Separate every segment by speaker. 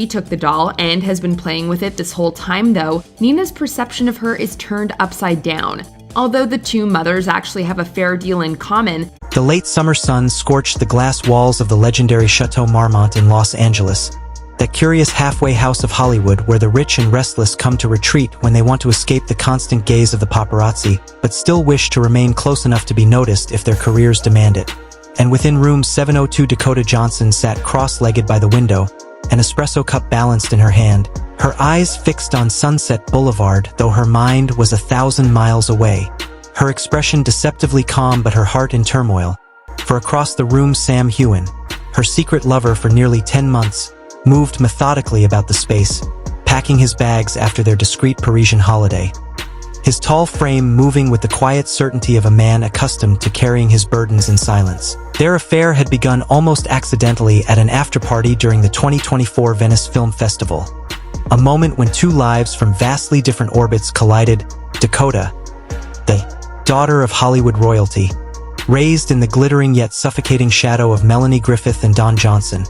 Speaker 1: He took the doll and has been playing with it this whole time, though. Nina's perception of her is turned upside down. Although the two mothers actually have a fair deal in common,
Speaker 2: The late summer sun scorched the glass walls of the legendary Chateau Marmont in Los Angeles, that curious halfway house of Hollywood where the rich and restless come to retreat when they want to escape the constant gaze of the paparazzi, but still wish to remain close enough to be noticed if their careers demand it. And within room 702, Dakota Johnson sat cross-legged by the window, an espresso cup balanced in her hand, her eyes fixed on Sunset Boulevard, though her mind was 1,000 miles away. Her expression deceptively calm, but her heart in turmoil. For across the room, Sam Heughan, her secret lover for nearly 10 months, moved methodically about the space, packing his bags after their discreet Parisian holiday. His tall frame moving with the quiet certainty of a man accustomed to carrying his burdens in silence. Their affair had begun almost accidentally at an after-party during the 2024 Venice Film Festival. A moment when two lives from vastly different orbits collided. Dakota, the daughter of Hollywood royalty, raised in the glittering yet suffocating shadow of Melanie Griffith and Don Johnson,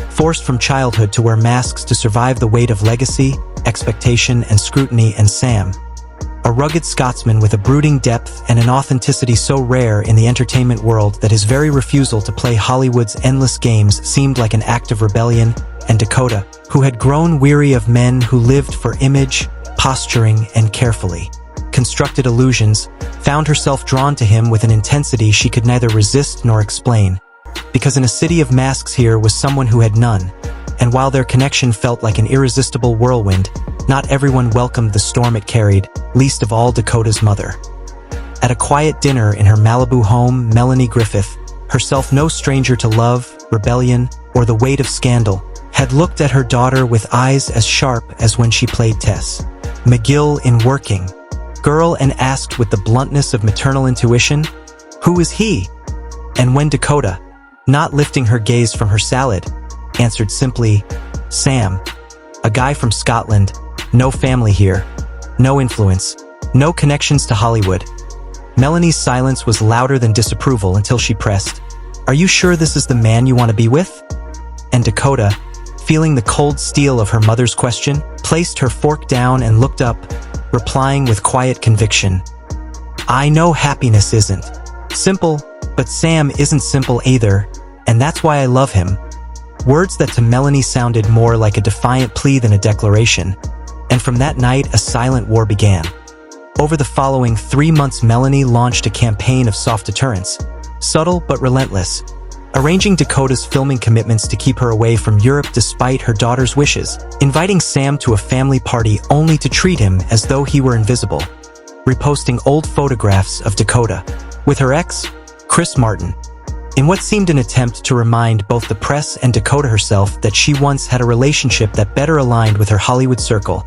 Speaker 2: forced from childhood to wear masks to survive the weight of legacy, expectation, and scrutiny, and Sam, a rugged Scotsman with a brooding depth and an authenticity so rare in the entertainment world that his very refusal to play Hollywood's endless games seemed like an act of rebellion. And Dakota, who had grown weary of men who lived for image, posturing, and carefully constructed illusions, found herself drawn to him with an intensity she could neither resist nor explain. Because in a city of masks here was someone who had none, and while their connection felt like an irresistible whirlwind, not everyone welcomed the storm it carried, least of all Dakota's mother. At a quiet dinner in her Malibu home, Melanie Griffith, herself no stranger to love, rebellion, or the weight of scandal, had looked at her daughter with eyes as sharp as when she played Tess McGill in Working Girl and asked with the bluntness of maternal intuition, "Who is he?" And when Dakota, not lifting her gaze from her salad, answered simply, "Sam, a guy from Scotland, no family here, no influence, no connections to Hollywood." Melanie's silence was louder than disapproval until she pressed, "Are you sure this is the man you want to be with?" And Dakota, feeling the cold steel of her mother's question, placed her fork down and looked up, replying with quiet conviction, "I know happiness isn't simple, but Sam isn't simple either, and that's why I love him." Words that to Melanie sounded more like a defiant plea than a declaration, and from that night a silent war began. Over the following 3 months, Melanie launched a campaign of soft deterrence, subtle but relentless, arranging Dakota's filming commitments to keep her away from Europe despite her daughter's wishes, inviting Sam to a family party only to treat him as though he were invisible, reposting old photographs of Dakota with her ex, Chris Martin, in what seemed an attempt to remind both the press and Dakota herself that she once had a relationship that better aligned with her Hollywood circle.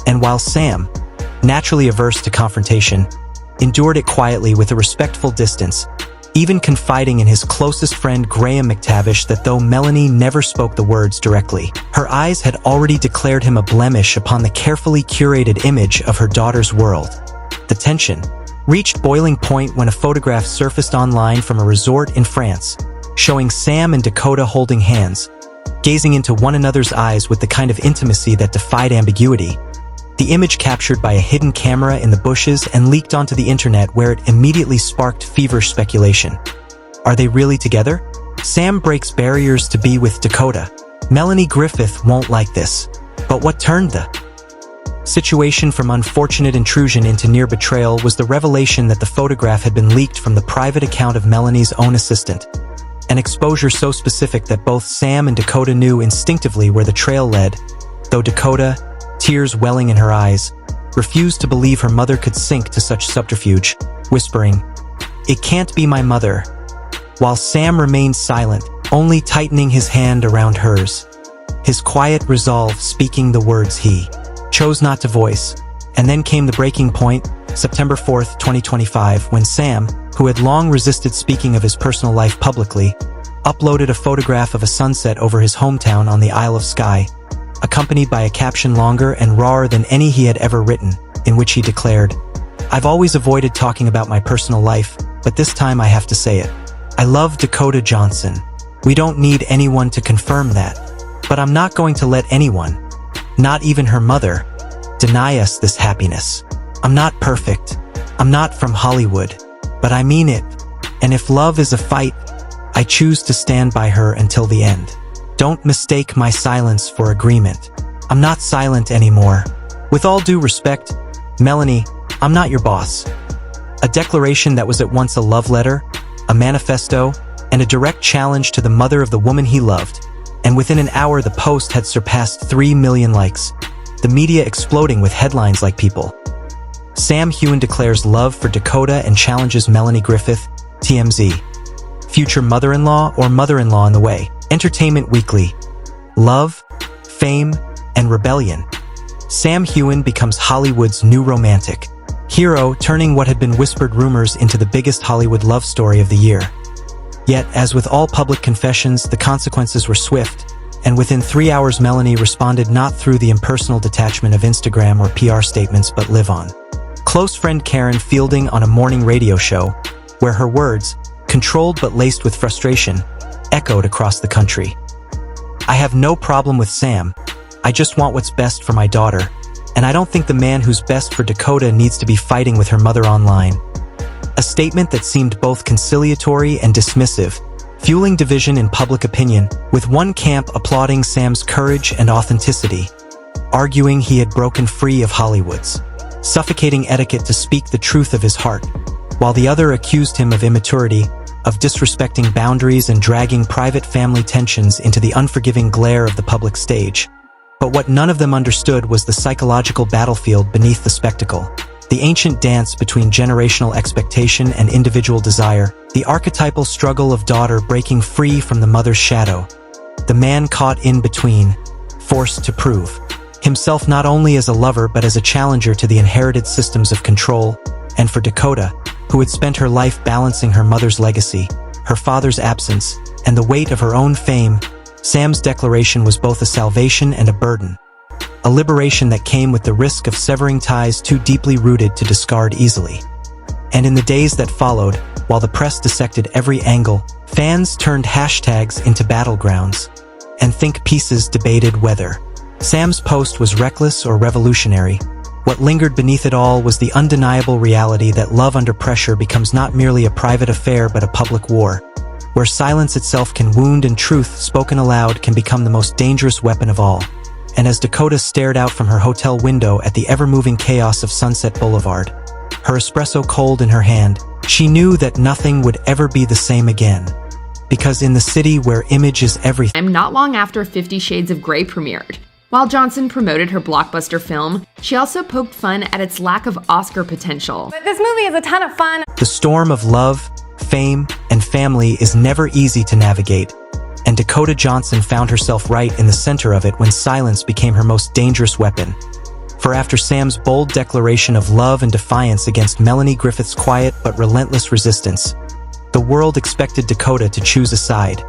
Speaker 2: And while Sam, naturally averse to confrontation, endured it quietly with a respectful distance, even confiding in his closest friend Graham McTavish that though Melanie never spoke the words directly, her eyes had already declared him a blemish upon the carefully curated image of her daughter's world. The tension reached boiling point when a photograph surfaced online from a resort in France, showing Sam and Dakota holding hands, gazing into one another's eyes with the kind of intimacy that defied ambiguity. The image captured by a hidden camera in the bushes and leaked onto the internet, where it immediately sparked feverish speculation. Are they really together? Sam breaks barriers to be with Dakota. Melanie Griffith won't like this. But what turned the situation from unfortunate intrusion into near betrayal was the revelation that the photograph had been leaked from the private account of Melanie's own assistant. An exposure so specific that both Sam and Dakota knew instinctively where the trail led, though Dakota, tears welling in her eyes, refused to believe her mother could sink to such subterfuge, whispering, "It can't be my mother," while Sam remained silent, only tightening his hand around hers, his quiet resolve speaking the words he chose not to voice. And then came the breaking point, September 4th, 2025, when Sam, who had long resisted speaking of his personal life publicly, uploaded a photograph of a sunset over his hometown on the Isle of Skye, accompanied by a caption longer and rawer than any he had ever written, in which he declared, "I've always avoided talking about my personal life, but this time I have to say it. I love Dakota Johnson. We don't need anyone to confirm that." But I'm not going to let anyone, not even her mother, deny us this happiness. I'm not perfect. I'm not from Hollywood. But I mean it. And if love is a fight, I choose to stand by her until the end. Don't mistake my silence for agreement. I'm not silent anymore. With all due respect, Melanie, I'm not your boss. A declaration that was at once a love letter, a manifesto, and a direct challenge to the mother of the woman he loved. And within an hour, the post had surpassed 3 million likes, the media exploding with headlines like People. Sam Heughan declares love for Dakota and challenges Melanie Griffith, TMZ. Future mother-in-law or mother-in-law in the way. Entertainment Weekly. Love, fame, and rebellion. Sam Heughan becomes Hollywood's new romantic hero, turning what had been whispered rumors into the biggest Hollywood love story of the year. Yet, as with all public confessions, the consequences were swift, and within 3 hours Melanie responded not through the impersonal detachment of Instagram or PR statements but live on. Close friend Karen Fielding on a morning radio show, where her words, controlled but laced with frustration, echoed across the country. I have no problem with Sam. I just want what's best for my daughter, and I don't think the man who's best for Dakota needs to be fighting with her mother online. A statement that seemed both conciliatory and dismissive, fueling division in public opinion, with one camp applauding Sam's courage and authenticity, arguing he had broken free of Hollywood's suffocating etiquette to speak the truth of his heart, while the other accused him of immaturity, of disrespecting boundaries and dragging private family tensions into the unforgiving glare of the public stage. But what none of them understood was the psychological battlefield beneath the spectacle. The ancient dance between generational expectation and individual desire, the archetypal struggle of daughter breaking free from the mother's shadow, the man caught in between, forced to prove himself not only as a lover but as a challenger to the inherited systems of control. And for Dakota, who had spent her life balancing her mother's legacy, her father's absence, and the weight of her own fame, Sam's declaration was both a salvation and a burden. A liberation that came with the risk of severing ties too deeply rooted to discard easily. And in the days that followed, while the press dissected every angle, fans turned hashtags into battlegrounds, and think pieces debated whether Sam's post was reckless or revolutionary. What lingered beneath it all was the undeniable reality that love under pressure becomes not merely a private affair but a public war, where silence itself can wound and truth spoken aloud can become the most dangerous weapon of all. And as Dakota stared out from her hotel window at the ever-moving chaos of Sunset Boulevard, her espresso cold in her hand, she knew that nothing would ever be the same again. Because in the city where image is everything.
Speaker 1: Not long after 50 Shades of Grey premiered. While Johnson promoted her blockbuster film, she also poked fun at its lack of Oscar potential.
Speaker 3: But this movie is a ton of fun.
Speaker 2: The storm of love, fame, and family is never easy to navigate, and Dakota Johnson found herself right in the center of it when silence became her most dangerous weapon. For after Sam's bold declaration of love and defiance against Melanie Griffith's quiet but relentless resistance, the world expected Dakota to choose a side.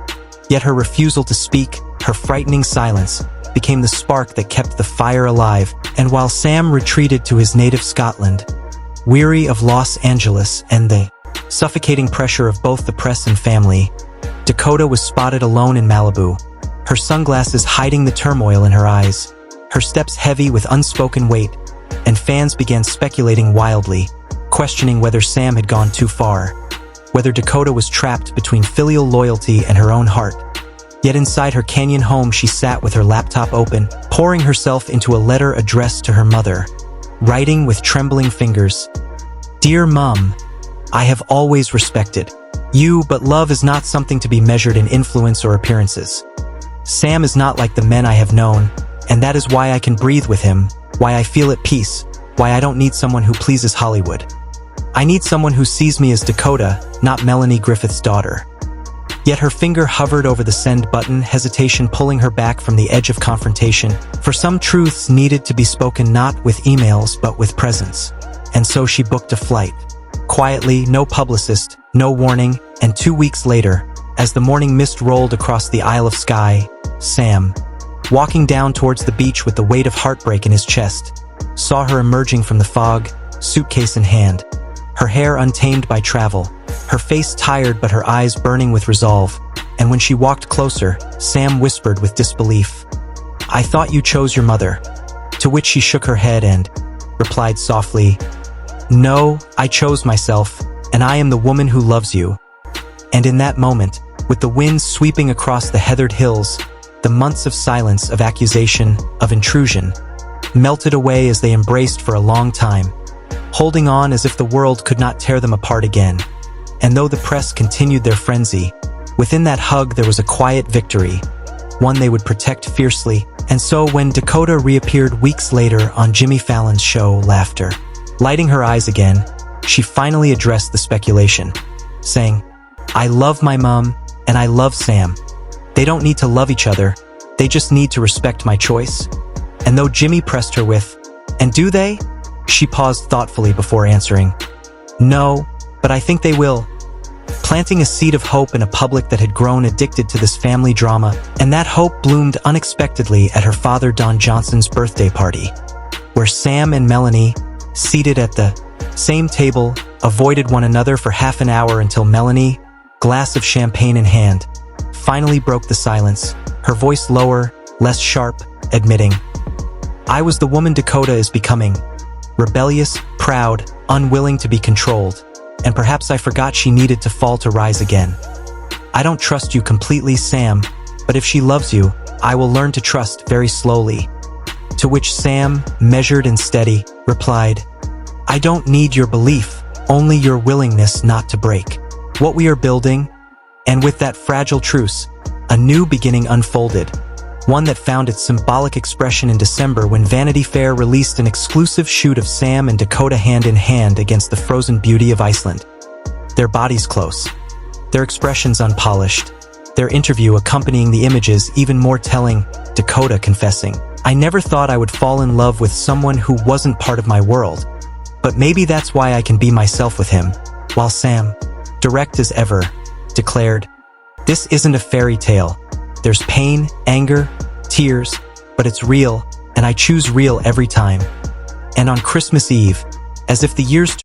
Speaker 2: Yet her refusal to speak, her frightening silence, became the spark that kept the fire alive. And while Sam retreated to his native Scotland, weary of Los Angeles and the suffocating pressure of both the press and family, Dakota was spotted alone in Malibu, her sunglasses hiding the turmoil in her eyes, her steps heavy with unspoken weight, and fans began speculating wildly, questioning whether Sam had gone too far, whether Dakota was trapped between filial loyalty and her own heart. Yet inside her canyon home she sat with her laptop open, pouring herself into a letter addressed to her mother, writing with trembling fingers, "Dear Mum, I have always respected you, but love is not something to be measured in influence or appearances. Sam is not like the men I have known, and that is why I can breathe with him, why I feel at peace, why I don't need someone who pleases Hollywood. I need someone who sees me as Dakota, not Melanie Griffith's daughter." Yet her finger hovered over the send button, hesitation pulling her back from the edge of confrontation, for some truths needed to be spoken not with emails but with presence. And so she booked a flight. Quietly, no publicist, no warning, and 2 weeks later, as the morning mist rolled across the Isle of Skye, Sam, walking down towards the beach with the weight of heartbreak in his chest, saw her emerging from the fog, suitcase in hand, her hair untamed by travel, her face tired but her eyes burning with resolve, and when she walked closer, Sam whispered with disbelief, "I thought you chose your mother." To which she shook her head and replied softly, "No, I chose myself, and I am the woman who loves you." And in that moment, with the wind sweeping across the heathered hills, the months of silence, of accusation, of intrusion, melted away as they embraced for a long time, holding on as if the world could not tear them apart again. And though the press continued their frenzy, within that hug there was a quiet victory, one they would protect fiercely. And so when Dakota reappeared weeks later on Jimmy Fallon's show Laughter, lighting her eyes again, she finally addressed the speculation, saying, "I love my mom, and I love Sam. They don't need to love each other, they just need to respect my choice." And though Jimmy pressed her with, "And do they?" she paused thoughtfully before answering, "No, but I think they will," planting a seed of hope in a public that had grown addicted to this family drama. And that hope bloomed unexpectedly at her father Don Johnson's birthday party, where Sam and Melanie, seated at the same table, avoided one another for half an hour until Melanie, glass of champagne in hand, finally broke the silence, her voice lower, less sharp, admitting, "I was the woman Dakota is becoming, rebellious, proud, unwilling to be controlled, and perhaps I forgot she needed to fall to rise again. I don't trust you completely, Sam, but if she loves you, I will learn to trust very slowly." To which Sam, measured and steady, replied, "I don't need your belief, only your willingness not to break what we are building." And with that fragile truce, a new beginning unfolded, one that found its symbolic expression in December when Vanity Fair released an exclusive shoot of Sam and Dakota hand in hand against the frozen beauty of Iceland. Their bodies close, their expressions unpolished, their interview accompanying the images even more telling, Dakota confessing, "I never thought I would fall in love with someone who wasn't part of my world, but maybe that's why I can be myself with him," while Sam, direct as ever, declared, "This isn't a fairy tale. There's pain, anger, tears, but it's real, and I choose real every time." And on Christmas Eve, as if the years